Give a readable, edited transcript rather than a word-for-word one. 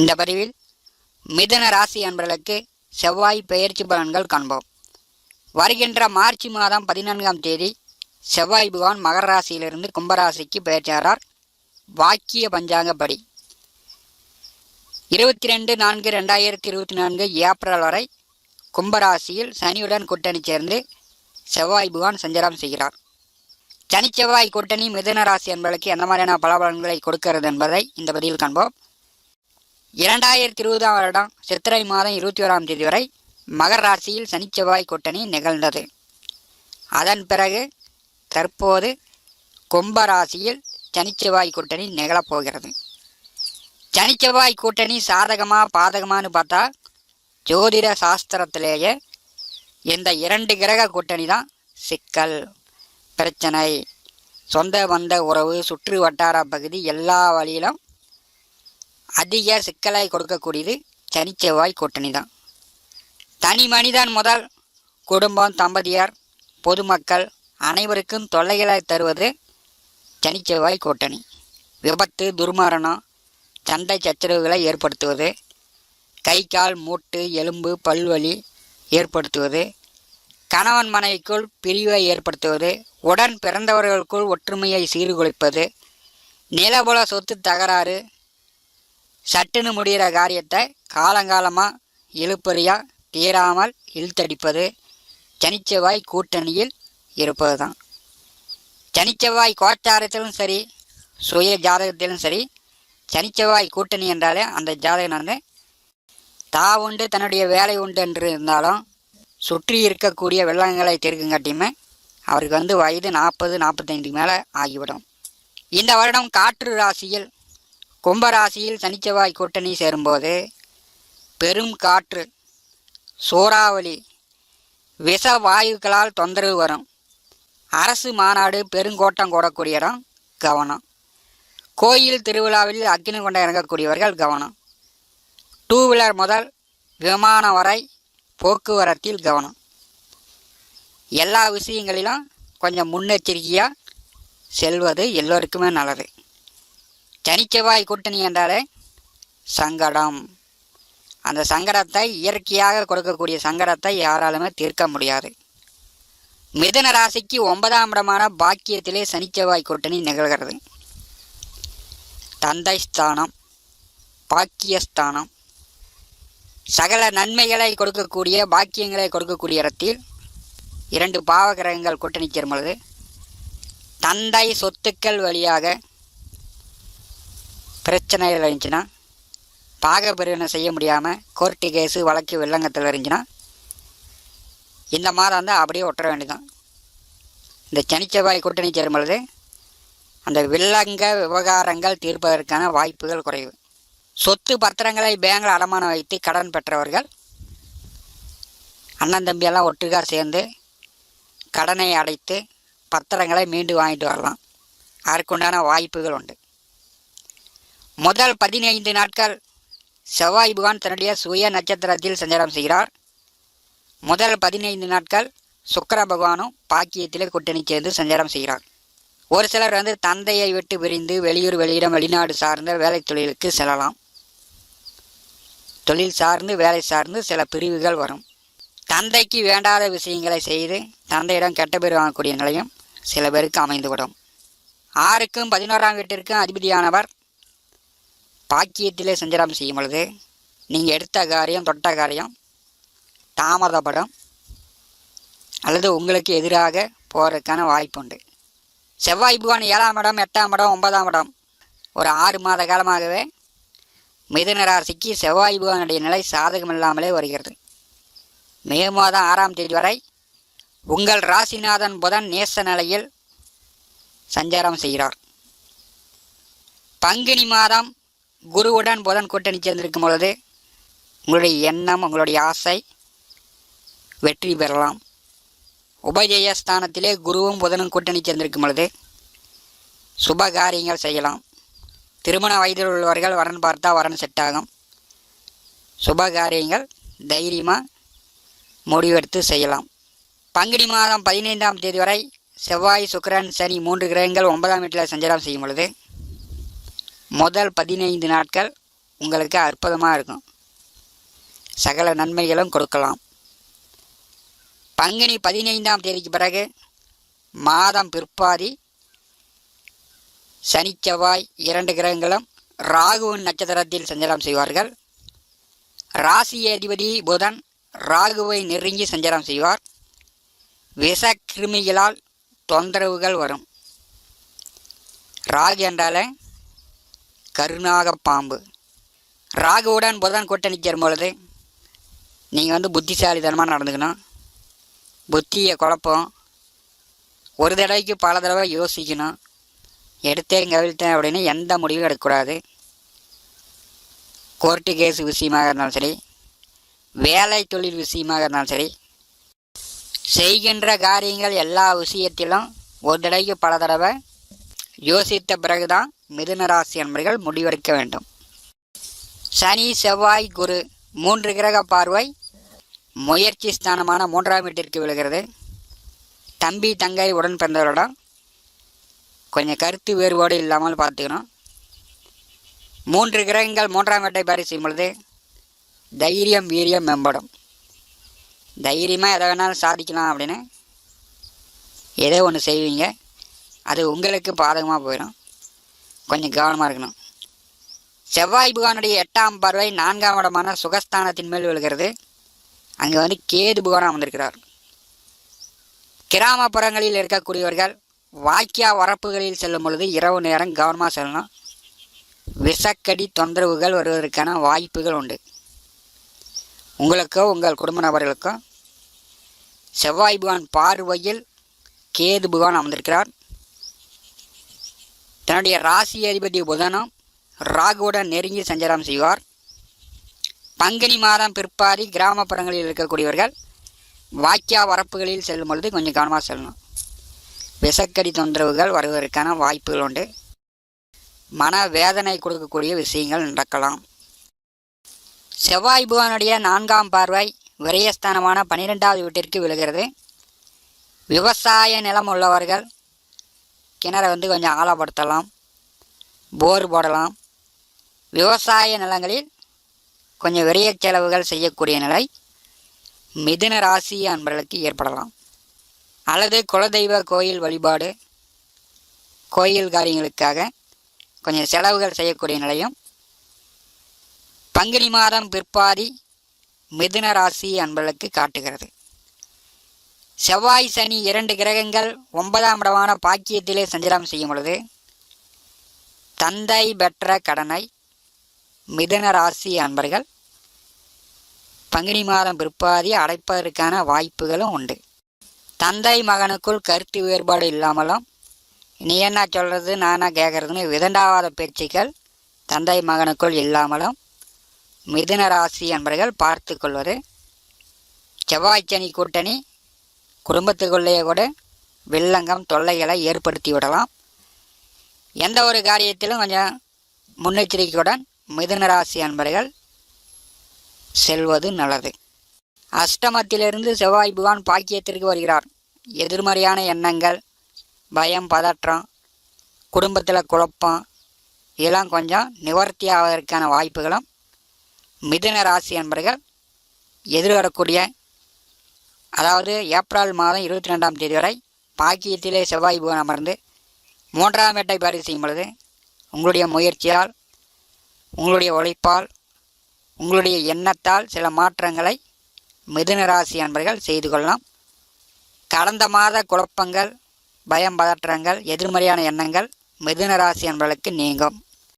இந்த பதிவில் மிதுன ராசி அன்பர்களுக்கு செவ்வாய் பெயர்ச்சி பலன்கள் காண்போம். வருகின்ற மார்ச் மாதம் 14ஆம் தேதி செவ்வாய் பகவான் மகர ராசியிலிருந்து கும்பராசிக்கு பெயர்ச்சாரார். வாக்கிய பஞ்சாங்கப்படி 22/4/2024 ஏப்ரல் வரை கும்பராசியில் சனியுடன் கூட்டணி சேர்ந்து செவ்வாய் பகவான் சஞ்சாரம் செய்கிறார். சனி செவ்வாய் கூட்டணி மிதுன ராசி அன்பர்களுக்கு எந்த மாதிரியான பலபலன்களை கொடுக்கிறது என்பதை இந்த பதிவில் காண்போம். 2020ஆம் வருடம் சித்திரை மாதம் 21ஆம் தேதி வரை மகர ராசியில் சனி செவ்வாய் கூட்டணி நிகழ்ந்தது. அதன் பிறகு தற்போது கும்பராசியில் சனி செவ்வாய் கூட்டணி நிகழப்போகிறது. சனி செவ்வாய் கூட்டணி சாதகமா பாதகமானு பார்த்தா ஜோதிட சாஸ்திரத்திலேயே இந்த 2 கிரக கூட்டணி தான் சிக்கல், பிரச்சனை, சொந்த பந்த உறவு, சுற்று வட்டார பகுதி எல்லா வழியிலும் அதிக சிக்கலை கொடுக்கக்கூடியது சனி செவ்வாய் கூட்டணி தான். தனி மனிதன் முதல் குடும்பம், தம்பதியர், பொதுமக்கள் அனைவருக்கும் தொல்லைகளை தருவது சனி செவ்வாய் கூட்டணி. விபத்து, துர்மரணம், சண்டை சச்சரவுகளை ஏற்படுத்துவது, கை கால் மூட்டு எலும்பு பல்வலி ஏற்படுத்துவது, கணவன் மனைவிக்குள் பிரிவை ஏற்படுத்துவது, உடன் பிறந்தவர்களுக்குள் ஒற்றுமையை சீர்குலைப்பது, நிலபுல சொத்து தகராறு, சட்டுன்னு முடிகிற காரியத்தை காலங்காலமாக இழுப்பறியாக தீராமல் இழுத்தடிப்பது சனிச்செவ்வாய் கூட்டணியில் இருப்பது தான். சனிச்செவ்வாய் கோச்சாரத்திலும் சரி, சுய ஜாதகத்திலும் சரி, சனிச்செவ்வாய் கூட்டணி என்றாலே அந்த ஜாதகம் வந்து உண்டு தன்னுடைய வேலை உண்டு என்று இருந்தாலும் சுற்றி இருக்கக்கூடிய வெள்ளங்களை தீர்க்குங்காட்டியுமே அவருக்கு வந்து வயது 40-45 மேலே ஆகிவிடும். இந்த வருடம் காற்று ராசியில் கும்பராசியில் சனிச்செவ்வாய் கூட்டணி சேரும்போது பெரும் காற்று, சூறாவளி, விஷ வாயுக்களால் தொந்தரவு வரும். அரசு மாநாடு, பெருங்கோட்டம் கூடக்கூடிய இடம் கவனம். கோயில் திருவிழாவில் அக்கினி கொண்ட இறங்கக்கூடியவர்கள் கவனம். 2 வீலர் முதல் விமானம் வரை போக்குவரத்தில் கவனம். எல்லா விஷயங்களிலும் கொஞ்சம் முன்னெச்சரிக்கையாக செல்வது எல்லோருக்குமே நல்லது. சனிச்செவ்வாய் கூட்டணி என்றாலே சங்கடம். அந்த சங்கடத்தை இயற்கையாக கொடுக்கக்கூடிய சங்கடத்தை யாராலுமே தீர்க்க முடியாது. மிதுன ராசிக்கு 9ஆம் இடமான பாக்கியத்திலே சனிச்செவ்வாய் கூட்டணி நிகழ்கிறது. தந்தை ஸ்தானம், பாக்கியஸ்தானம், சகல நன்மைகளை கொடுக்கக்கூடிய பாக்கியங்களை கொடுக்கக்கூடிய இடத்தில் 2 பாவகிரகங்கள் கூட்டணி சேரும் பொழுது தந்தை சொத்துக்கள் வழியாக பிரச்சனைகள் இருந்துச்சுன்னா, பாகப்பிரிவினை செய்ய முடியாமல் கோர்ட்டு கேஸு வழக்கு வெள்ளங்கத்தில் இருந்துச்சுன்னா இந்த மாதம் தான் அப்படியே ஒட்டுற வேண்டியதான். இந்த சனிச்செவ்வாய் கூட்டணி சேரும் பொழுது அந்த வில்லங்க விவகாரங்கள் தீர்ப்பதற்கான வாய்ப்புகள் குறைவு. சொத்து பத்திரங்களை பேங்கில் அடமானம் வைத்து கடன் பெற்றவர்கள் அண்ணன் தம்பியெல்லாம் ஒட்டுக்காக சேர்ந்து கடனை அடைத்து பத்திரங்களை மீண்டு வாங்கிட்டு வரலாம். அதற்குண்டான வாய்ப்புகள் உண்டு. முதல் 15 நாட்கள் செவ்வாய் பகவான் தன்னுடைய சுய நட்சத்திரத்தில் சஞ்சாரம் செய்கிறார். முதல் 15 நாட்கள் சுக்கிர பகவானும் பாக்கியத்திலே கூட்டணி சேர்ந்து சஞ்சாரம் செய்கிறார். ஒரு சிலர் வந்து தந்தையை விட்டு பிரிந்து வெளியூர், வெளியிடம், வெளிநாடு சார்ந்த வேலை தொழிலுக்கு செல்லலாம். தொழில் சார்ந்து, வேலை சார்ந்து சில பிரிவுகள் வரும். தந்தைக்கு வேண்டாத விஷயங்களை செய்து தந்தையிடம் கெட்ட பேர் வாங்கக்கூடிய நிலையும் சில பேருக்கு அமைந்துவிடும். 6க்கும் 11ஆம் வீட்டிற்கும் அதிபதியானவர் பாக்கியத்திலே சஞ்சாரம் செய்யும் பொழுது நீங்கள் எடுத்த காரியம், தொட்ட காரியம் தாமதப்படும் அல்லது உங்களுக்கு எதிராக போகிறதுக்கான வாய்ப்பு உண்டு. செவ்வாய் பகவான் 7ஆம் இடம், 8ஆம் இடம், 9ஆம் இடம் ஒரு 6 மாத காலமாகவே மிதுன ராசிக்கு செவ்வாய் பகவானுடைய நிலை சாதகமில்லாமலே வருகிறது. மே மாதம் 6ஆம் தேதி வரை உங்கள் ராசிநாதன் புதன் நேச நிலையில் சஞ்சாரம் செய்கிறார். பங்குனி மாதம் குருவுடன் புதன் கூட்டணி சேர்ந்திருக்கும் பொழுது உங்களுடைய எண்ணம், உங்களுடைய ஆசை வெற்றி பெறலாம். உபஜயஸ்தானத்திலே குருவும் புதனும் கூட்டணி சேர்ந்திருக்கும் பொழுது சுப காரியங்கள் செய்யலாம். திருமண வயதில் உள்ளவர்கள் வரன் பார்த்தா வரன் செட் ஆகும். சுப காரியங்கள் தைரியமாக முடிவெடுத்து செய்யலாம். பங்குனி மாதம் 15ஆம் தேதி வரை செவ்வாய், சுக்கிரன், சனி 3 கிரகங்கள் 9ஆம் வீட்டில் சஞ்சாரம் செய்யும் பொழுது முதல் 15 நாட்கள் உங்களுக்கு அற்புதமாக இருக்கும். சகல நன்மைகளும் கொடுக்கலாம். பங்குனி 15ஆம் தேதிக்கு பிறகு மாதம் பிற்பாதி சனி செவ்வாய் 2 கிரகங்களும் ராகுவின் நட்சத்திரத்தில் சஞ்சாரம் செய்வார்கள். ராசி அதிபதி புதன் ராகுவை நெருங்கி சஞ்சாரம் செய்வார். விஷ கிருமிகளால் தொந்தரவுகள் வரும். ராகு என்றாலே கருநாக பாம்பு. ராகுவுடன் புதன் கூட்டணி சேரும் பொழுது நீங்கள் புத்திசாலித்தனமாக நடந்துக்கணும். புத்தியை குழப்பம். ஒரு தடவைக்கு பல தடவை யோசிக்கணும். எடுத்தேன் கவிழ்த்தேன் அப்படின்னு எந்த முடிவும் எடுக்கக்கூடாது. கோர்ட்டு கேஸ் விஷயமாக இருந்தாலும் சரி, வேலை தொழில் விஷயமாக இருந்தாலும் சரி, செய்கின்ற காரியங்கள் எல்லா விஷயத்திலும் ஒரு தடவைக்கு பல தடவை யோசித்த பிறகுதான் மிதுன ராசி என்பர்கள் முடிவெடுக்க வேண்டும். சனி செவ்வாய் குரு 3 கிரக பார்வை முயற்சி ஸ்தானமான 3ஆம் வீட்டிற்கு விழுகிறது. தம்பி தங்கை உடன் பிறந்தவரிடம் கொஞ்சம் கருத்து வேறுபாடு இல்லாமல் பார்த்துக்கணும். 3 கிரகங்கள் 3ஆம் வீட்டை பாரி செய்யும் பொழுது தைரியம் வீரியம் மேம்படும். தைரியமாக எதை வேணாலும் சாதிக்கலாம் அப்படின்னு ஏதோ ஒன்று செய்வீங்க. அது உங்களுக்கு பாதகமாக போயிடும். கொஞ்சம் கவனமாக இருக்கணும். செவ்வாய் பகவானுடைய 8ஆம் பார்வை 4ஆம் இடமான சுகஸ்தானத்தின் மேல் விழுகிறது. அங்கே கேது பகவான் அமர்ந்திருக்கிறார். கிராமப்புறங்களில் இருக்கக்கூடியவர்கள் வாய்க்கா வரப்புகளில் செல்லும் பொழுது இரவு நேரம் கவனமாக செல்லணும். விஷக்கடி தொந்தரவுகள் வருவதற்கான வாய்ப்புகள் உண்டு. உங்களுக்கோ உங்கள் குடும்ப நபர்களுக்கோ செவ்வாய் பகவான் பார்வையில் கேது பகவான் அமர்ந்திருக்கிறார். தன்னுடைய ராசி அதிபதி புதனும் ராகுவுடன் நெருங்கி சஞ்சாரம் செய்வார். பங்குனி மாதம் பிற்பாதி கிராமப்புறங்களில் இருக்கக்கூடியவர்கள் வாய்க்கா வரப்புகளில் செல்லும் பொழுது கொஞ்சம் கவனமாக செல்லணும். விஷக்கடி தொந்தரவுகள் வருவதற்கான வாய்ப்புகள் உண்டு. மன வேதனை கொடுக்கக்கூடிய விஷயங்கள் நடக்கலாம். செவ்வாய் பகவானுடைய 4ஆம் பார்வை விரயஸ்தானமான 12ஆவது வீட்டிற்கு விழுகிறது. விவசாய நிலம் உள்ளவர்கள் கிணறை கொஞ்சம் ஆழப்படுத்தலாம், போர் போடலாம். விவசாய நிலங்களில் கொஞ்சம் விரைய செலவுகள் செய்யக்கூடிய நிலை மிதுன ராசி அன்பர்களுக்கு ஏற்படலாம். அல்லது குலதெய்வ கோயில் வழிபாடு, கோயில் காரியங்களுக்காக கொஞ்சம் செலவுகள் செய்யக்கூடிய நிலையும் பங்குனி மாதம் பிற்பாதி மிதுன ராசி அன்பர்களுக்கு காட்டுகிறது. செவ்வாய் சனி 2 கிரகங்கள் 9ஆம் இடமான பாக்கியத்திலே சஞ்சாரம் செய்யும் பொழுது தந்தை பெற்ற கடனை மிதுன ராசி அன்பர்கள் பங்குனி மாதம் பிற்பாதி அடைப்பதற்கான வாய்ப்புகளும் உண்டு. தந்தை மகனுக்குள் கருத்து வேறுபாடு இல்லாமலும் நீ என்ன சொல்கிறது நானா கேட்குறதுன்னு விதண்டாவாத பேச்சுக்கள் தந்தை மகனுக்குள் இல்லாமலும் மிதுன ராசி அன்பர்கள் பார்த்து கொள்வது. செவ்வாய் சனி கூட்டணி குடும்பத்துக்குள்ளேயே கூட வில்லங்கம் தொல்லைகளை ஏற்படுத்தி விடலாம். எந்த ஒரு காரியத்திலும் கொஞ்சம் முன்னெச்சரிக்கையுடன் மிதுன ராசி அன்பர்கள் செல்வது நல்லது. அஷ்டமத்திலிருந்து செவ்வாய் பகவான் பாக்கியத்திற்கு வருகிறார். எதிர்மறையான எண்ணங்கள், பயம், பதற்றம், குடும்பத்தில் குழப்பம் இதெல்லாம் கொஞ்சம் நிவர்த்தி ஆவதற்கான வாய்ப்புகளும் மிதுன ராசி அன்பர்கள் எதிர்வரக்கூடிய அதாவது ஏப்ரல் மாதம் 22ஆம் தேதி வரை பாக்கியத்திலே செவ்வாய் பகவான் அமர்ந்து 3ஆம் வீட்டை பாரி செய்யும் பொழுது உங்களுடைய முயற்சியால், உங்களுடைய உழைப்பால், உங்களுடைய எண்ணத்தால் சில மாற்றங்களை மிதுன ராசி அன்பர்கள் செய்து கொள்ளலாம். கடந்த மாத குழப்பங்கள், பயம், பதற்றங்கள், எதிர்மறையான எண்ணங்கள் மிதுன ராசி அன்பர்களுக்கு நீங்கும்.